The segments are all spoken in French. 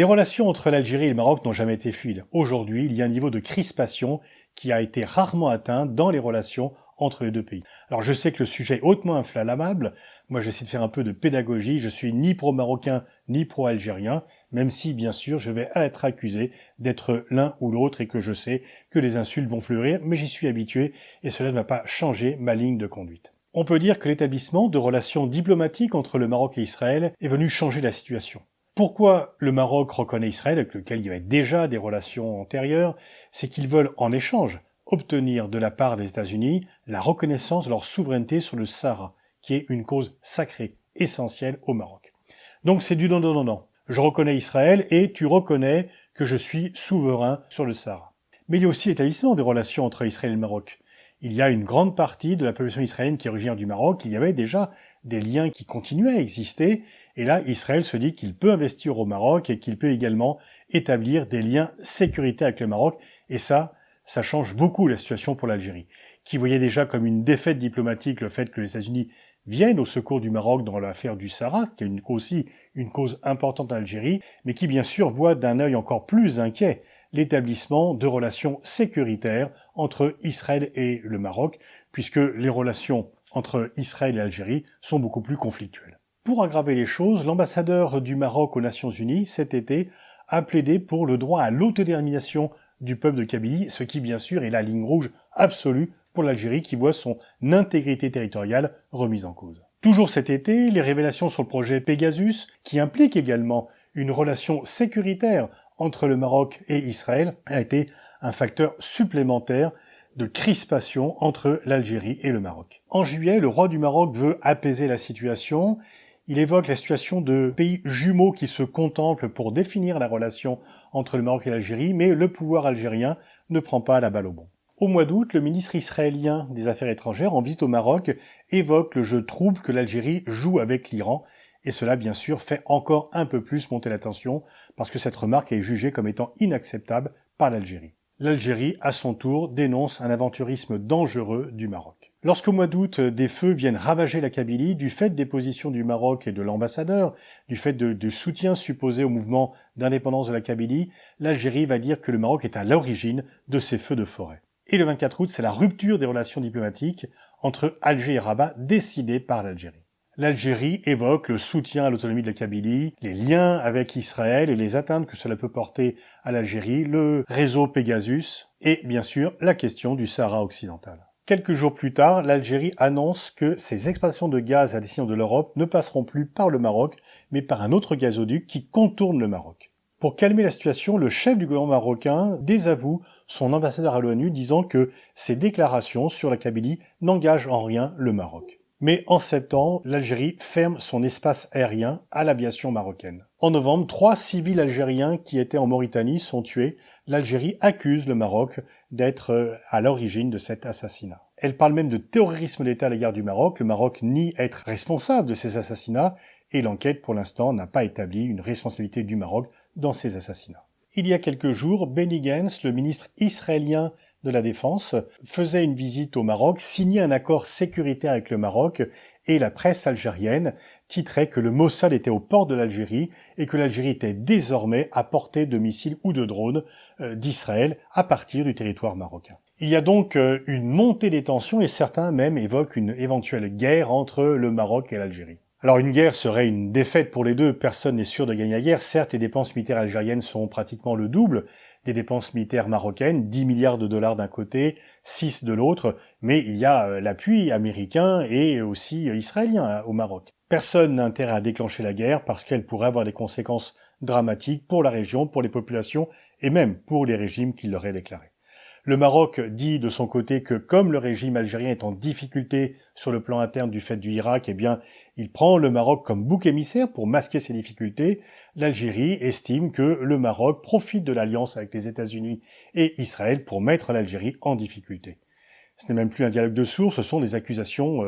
Les relations entre l'Algérie et le Maroc n'ont jamais été fluides. Aujourd'hui, il y a un niveau de crispation qui a été rarement atteint dans les relations entre les deux pays. Alors je sais que le sujet est hautement inflammable, moi je vais essayer de faire un peu de pédagogie, je suis ni pro-marocain ni pro-algérien, même si bien sûr je vais être accusé d'être l'un ou l'autre et que je sais que les insultes vont fleurir, mais j'y suis habitué et cela ne va pas changer ma ligne de conduite. On peut dire que l'établissement de relations diplomatiques entre le Maroc et Israël est venu changer la situation. Pourquoi le Maroc reconnaît Israël, avec lequel il y avait déjà des relations antérieures, c'est qu'ils veulent en échange obtenir de la part des États-Unis la reconnaissance de leur souveraineté sur le Sahara, qui est une cause sacrée, essentielle au Maroc. Donc c'est du non. Je reconnais Israël et tu reconnais que je suis souverain sur le Sahara. Mais il y a aussi l'établissement des relations entre Israël et le Maroc. Il y a une grande partie de la population israélienne qui est originaire du Maroc, il y avait déjà des liens qui continuaient à exister, et là Israël se dit qu'il peut investir au Maroc et qu'il peut également établir des liens sécuritaires avec le Maroc, et ça change beaucoup la situation pour l'Algérie, qui voyait déjà comme une défaite diplomatique le fait que les États-Unis viennent au secours du Maroc dans l'affaire du Sahara, qui est aussi une cause importante en Algérie, mais qui bien sûr voit d'un œil encore plus inquiet l'établissement de relations sécuritaires entre Israël et le Maroc, puisque les relations entre Israël et l'Algérie sont beaucoup plus conflictuelles. Pour aggraver les choses, l'ambassadeur du Maroc aux Nations Unies, cet été, a plaidé pour le droit à l'autodétermination du peuple de Kabylie, ce qui bien sûr est la ligne rouge absolue pour l'Algérie qui voit son intégrité territoriale remise en cause. Toujours cet été, les révélations sur le projet Pegasus, qui implique également une relation sécuritaire entre le Maroc et Israël, a été un facteur supplémentaire de crispation entre l'Algérie et le Maroc. En juillet, le roi du Maroc veut apaiser la situation. Il évoque la situation de pays jumeaux qui se contemplent pour définir la relation entre le Maroc et l'Algérie, mais le pouvoir algérien ne prend pas la balle au bon. Au mois d'août, le ministre israélien des Affaires étrangères, en visite au Maroc, évoque le jeu trouble que l'Algérie joue avec l'Iran, et cela, bien sûr, fait encore un peu plus monter la tension, parce que cette remarque est jugée comme étant inacceptable par l'Algérie. L'Algérie, à son tour, dénonce un aventurisme dangereux du Maroc. Lorsqu'au mois d'août, des feux viennent ravager la Kabylie, du fait des positions du Maroc et de l'ambassadeur, du fait de soutien supposé au mouvement d'indépendance de la Kabylie, l'Algérie va dire que le Maroc est à l'origine de ces feux de forêt. Et le 24 août, c'est la rupture des relations diplomatiques entre Alger et Rabat, décidée par l'Algérie. L'Algérie évoque le soutien à l'autonomie de la Kabylie, les liens avec Israël et les atteintes que cela peut porter à l'Algérie, le réseau Pegasus et bien sûr la question du Sahara occidental. Quelques jours plus tard, l'Algérie annonce que ses exportations de gaz à destination de l'Europe ne passeront plus par le Maroc, mais par un autre gazoduc qui contourne le Maroc. Pour calmer la situation, le chef du gouvernement marocain désavoue son ambassadeur à l'ONU disant que ses déclarations sur la Kabylie n'engagent en rien le Maroc. Mais en septembre, l'Algérie ferme son espace aérien à l'aviation marocaine. En novembre, 3 civils algériens qui étaient en Mauritanie sont tués. L'Algérie accuse le Maroc d'être à l'origine de cet assassinat. Elle parle même de terrorisme d'État à l'égard du Maroc. Le Maroc nie être responsable de ces assassinats et l'enquête, pour l'instant, n'a pas établi une responsabilité du Maroc dans ces assassinats. Il y a quelques jours, Benny Gantz, le ministre israélien de la Défense, faisait une visite au Maroc, signait un accord sécuritaire avec le Maroc, et la presse algérienne titrait que le Mossad était aux portes de l'Algérie et que l'Algérie était désormais à portée de missiles ou de drones d'Israël à partir du territoire marocain. Il y a donc une montée des tensions et certains même évoquent une éventuelle guerre entre le Maroc et l'Algérie. Alors une guerre serait une défaite pour les deux, personne n'est sûr de gagner la guerre. Certes, les dépenses militaires algériennes sont pratiquement le double des dépenses militaires marocaines, 10 milliards de dollars d'un côté, 6 de l'autre, mais il y a l'appui américain et aussi israélien au Maroc. Personne n'a intérêt à déclencher la guerre parce qu'elle pourrait avoir des conséquences dramatiques pour la région, pour les populations et même pour les régimes qui l'auraient déclaré. Le Maroc dit de son côté que comme le régime algérien est en difficulté sur le plan interne du fait du Irak, eh bien, il prend le Maroc comme bouc émissaire pour masquer ses difficultés. L'Algérie estime que le Maroc profite de l'alliance avec les États-Unis et Israël pour mettre l'Algérie en difficulté. Ce n'est même plus un dialogue de sourds, ce sont des accusations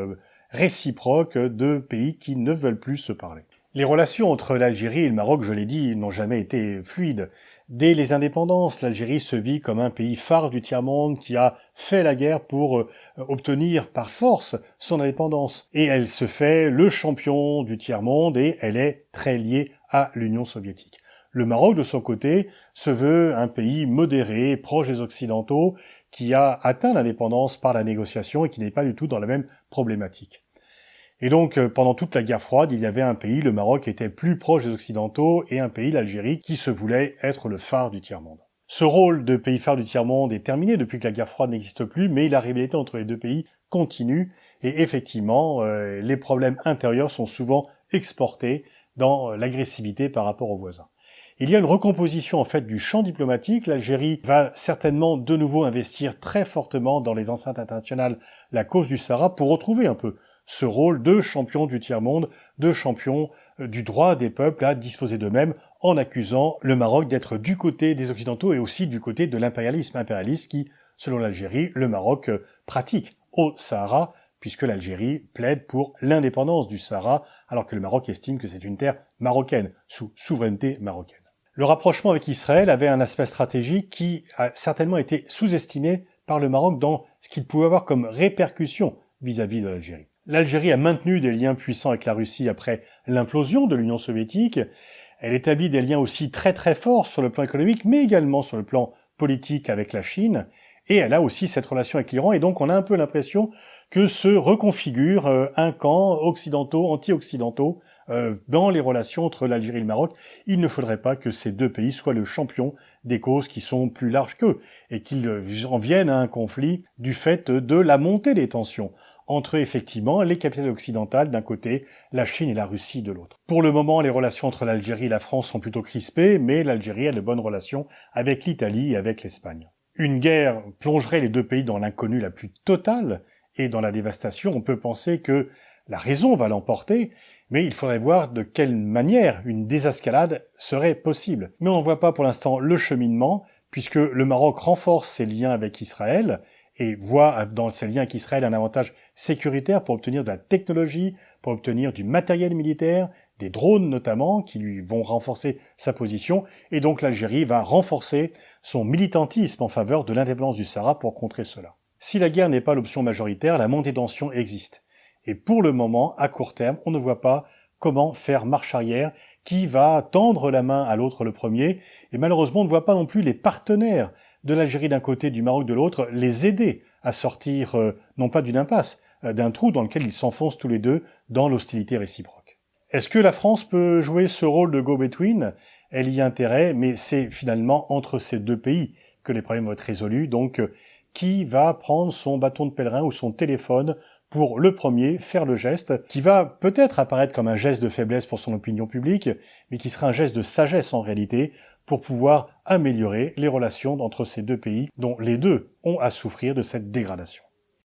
réciproques de pays qui ne veulent plus se parler. Les relations entre l'Algérie et le Maroc, je l'ai dit, n'ont jamais été fluides. Dès les indépendances, l'Algérie se vit comme un pays phare du tiers-monde qui a fait la guerre pour obtenir par force son indépendance. Et elle se fait le champion du tiers-monde et elle est très liée à l'Union soviétique. Le Maroc, de son côté, se veut un pays modéré, proche des Occidentaux, qui a atteint l'indépendance par la négociation et qui n'est pas du tout dans la même problématique. Et donc, pendant toute la guerre froide, il y avait un pays, le Maroc, qui était plus proche des Occidentaux, et un pays, l'Algérie, qui se voulait être le phare du tiers-monde. Ce rôle de pays phare du tiers-monde est terminé depuis que la guerre froide n'existe plus, mais la rivalité entre les deux pays continue, et effectivement, les problèmes intérieurs sont souvent exportés dans l'agressivité par rapport aux voisins. Il y a une recomposition en fait du champ diplomatique. L'Algérie va certainement de nouveau investir très fortement dans les enceintes internationales la cause du Sahara pour retrouver un peu ce rôle de champion du tiers-monde, de champion du droit des peuples à disposer d'eux-mêmes, en accusant le Maroc d'être du côté des Occidentaux et aussi du côté de l'impérialisme qui, selon l'Algérie, le Maroc pratique au Sahara, puisque l'Algérie plaide pour l'indépendance du Sahara, alors que le Maroc estime que c'est une terre marocaine, sous souveraineté marocaine. Le rapprochement avec Israël avait un aspect stratégique qui a certainement été sous-estimé par le Maroc dans ce qu'il pouvait avoir comme répercussion vis-à-vis de l'Algérie. L'Algérie a maintenu des liens puissants avec la Russie après l'implosion de l'Union soviétique. Elle établit des liens aussi très très forts sur le plan économique, mais également sur le plan politique avec la Chine. Et elle a aussi cette relation avec l'Iran, et donc on a un peu l'impression que se reconfigure un camp occidentaux, anti-occidentaux, dans les relations entre l'Algérie et le Maroc. Il ne faudrait pas que ces deux pays soient le champion des causes qui sont plus larges qu'eux, et qu'ils en viennent à un conflit du fait de la montée des tensions entre effectivement les capitales occidentales d'un côté, la Chine et la Russie de l'autre. Pour le moment, les relations entre l'Algérie et la France sont plutôt crispées, mais l'Algérie a de bonnes relations avec l'Italie et avec l'Espagne. Une guerre plongerait les deux pays dans l'inconnu la plus totale et dans la dévastation. On peut penser que la raison va l'emporter, mais il faudrait voir de quelle manière une désescalade serait possible. Mais on ne voit pas pour l'instant le cheminement, puisque le Maroc renforce ses liens avec Israël et voit dans ces liens avec Israël un avantage sécuritaire pour obtenir de la technologie, pour obtenir du matériel militaire, des drones notamment, qui lui vont renforcer sa position, et donc l'Algérie va renforcer son militantisme en faveur de l'indépendance du Sahara pour contrer cela. Si la guerre n'est pas l'option majoritaire, la montée des tensions existe. Et pour le moment, à court terme, on ne voit pas comment faire marche arrière, qui va tendre la main à l'autre le premier, et malheureusement on ne voit pas non plus les partenaires de l'Algérie d'un côté, du Maroc de l'autre, les aider à sortir, non pas d'une impasse, d'un trou dans lequel ils s'enfoncent tous les deux dans l'hostilité réciproque. Est-ce que la France peut jouer ce rôle de go-between ? Elle y a intérêt, mais c'est finalement entre ces deux pays que les problèmes vont être résolus, donc qui va prendre son bâton de pèlerin ou son téléphone pour le premier faire le geste, qui va peut-être apparaître comme un geste de faiblesse pour son opinion publique, mais qui sera un geste de sagesse en réalité, pour pouvoir améliorer les relations entre ces deux pays dont les deux ont à souffrir de cette dégradation.